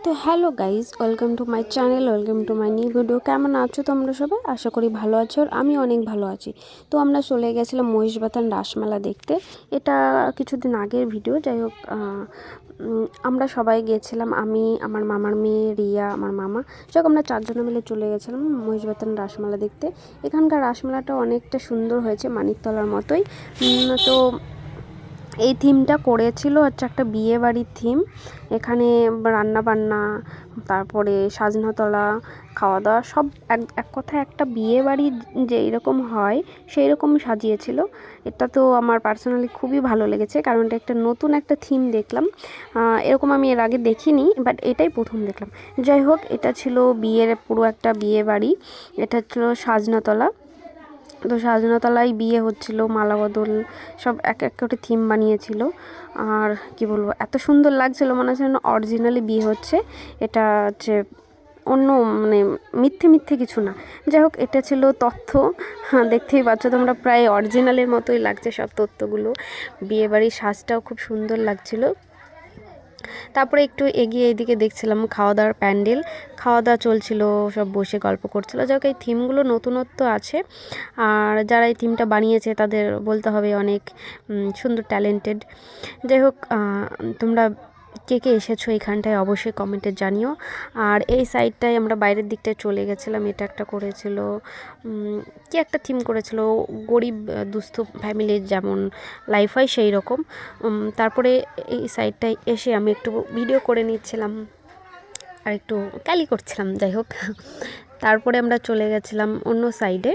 তো hello guys, welcome to my channel, welcome to my new video. কেমন আছো তোমরা সবাই? আশা করি ভালো আছো, আর আমি অনেক ভালো আছি। তো আমরা চলে গেছিলাম মহিষবাথান রাসমেলা দেখতে। এটা কিছুদিন আগের ভিডিও। যাই হোক, আমরা সবাই গিয়েছিলাম, আমি, আমার মামার মেয়ে রিয়া, আমার মামা, যাই হোক আমরা চারজনে মিলে চলে গেছিলাম মহিষবাথান রাসমেলা দেখতে। এখানকার রাসমেলাটা অনেকটা সুন্দর হয়েছে, মানিকতলার মতোই। তো এই থিমটা করেছিল হচ্ছে একটা বিয়ে বাড়ির থিম। এখানে রান্না বান্না, তারপরে সাজনাতলা, খাওয়া দাওয়া সব এক কথায় একটা বিয়ে বাড়ি যে এরকম হয় সেই রকম সাজিয়েছিল। এটা তো আমার পার্সোনালি খুবই ভালো লেগেছে, কারণ এটা একটা নতুন একটা থিম দেখলাম। এরকম আমি এর আগে দেখিনি, বাট এটাই প্রথম দেখলাম। যাই হোক, এটা ছিল বিয়ের পুরো একটা বিয়ে বাড়ি। এটা ছিল সাজনাতলা। তো সাজনাতলায় বিয়ে হচ্ছিল, মালা বদল সব এক এক করে থিম বানিয়েছিল। আর কি বলবো, এত সুন্দর লাগছিল, মনে হচ্ছে অরিজিনালি বিয়ে হচ্ছে। এটা হচ্ছে অন্য, মানে মিথ্যে মিথ্যে কিছু না। যাই হোক, এটা ছিল তথ্য। হ্যাঁ, দেখতেই পাচ্ছ তোমরা, প্রায় অরিজিনালের মতোই লাগছে সব তথ্যগুলো। বিয়েবাড়ির সাজটাও খুব সুন্দর লাগছিল। তারপরে একটু এগিয়ে এইদিকে দেখছিলাম খাওয়া দাওয়ার প্যান্ডেল। খাওয়া দাওয়া চলছিল, সব বসে গল্প করছিল। যাই হোক, এই থিমগুলো নতুনত্ব আছে, আর যারা এই থিমটা বানিয়েছে তাদের বলতে হবে অনেক সুন্দর, ট্যালেন্টেড। যাই হোক, তোমরা কে কে এসেছো এখানটায় অবশ্যই কমেন্টে জানিও। আর এই সাইডটায় আমরা বাইরের দিকটায় চলে গেছিলাম। এটা একটা করেছিল, কি একটা থিম করেছিল, গরিব দুস্থ ফ্যামিলির যেমন লাইফ হয় সেই রকম। তারপরে এই সাইডটায় এসে আমি একটু ভিডিও করে নিচ্ছিলাম আর একটু ক্যালি করছিলাম। যাই হোক, তারপরে আমরা চলে গেছিলাম অন্য সাইডে।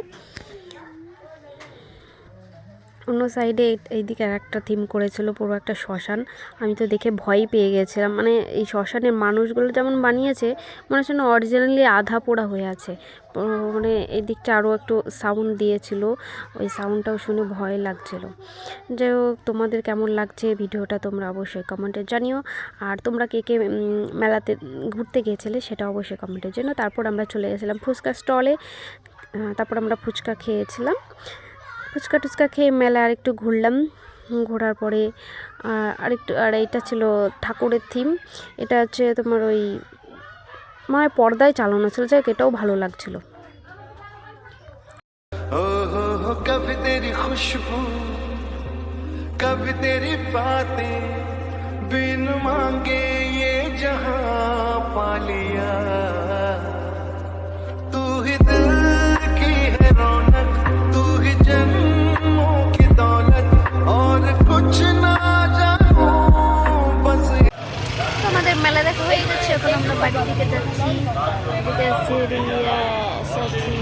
এইদিকে আর একটা থিম করেছিল, পুরো একটা শ্মশান। আমি তো দেখে ভয় পেয়ে গেছিলাম, মানে এই শ্মশানের মানুষগুলো যেমন বানিয়েছে মনে হচ্ছে না অরিজিনালি আধা পোড়া হয়ে আছে। মানে এই দিকটা আরও একটু সাউন্ড দিয়েছিল, ওই সাউন্ডটাও শুনে ভয় লাগছিল। যাই হোক, তোমাদের কেমন লাগছে ভিডিওটা তোমরা অবশ্যই কমেন্টে জানিও। আর তোমরা কে কে মেলাতে ঘুরতে গিয়েছিলে সেটা অবশ্যই কমেন্টের জন্য। তারপর আমরা চলে গেছিলাম ফুচকা স্টলে। তারপর আমরা ফুচকা খেয়েছিলাম। ফুচকা টুচকা খেয়ে মেলা আরেকটু ঘুরলাম। ঘোরার পরে আর এইটা ছিল ঠাকুরের থিম। এটা হচ্ছে তোমার ওই মানে পর্দায় চালানো ছিল। যাই হোক, এটাও ভালো লাগছিল। कभी तेरी खुशबू, कभी तेरी बातें, बिन मांगे ये जहां पा लिया। तू ही दिल की है रौनक, तू ही जन्मों की दौलत, और कुछ ना जानू बस। আমাদের মেলা দেখা হয়ে গেছে, এখন আমরা বাড়ির দিকে যাচ্ছি। এদিকে সিঁড়ি, সাথী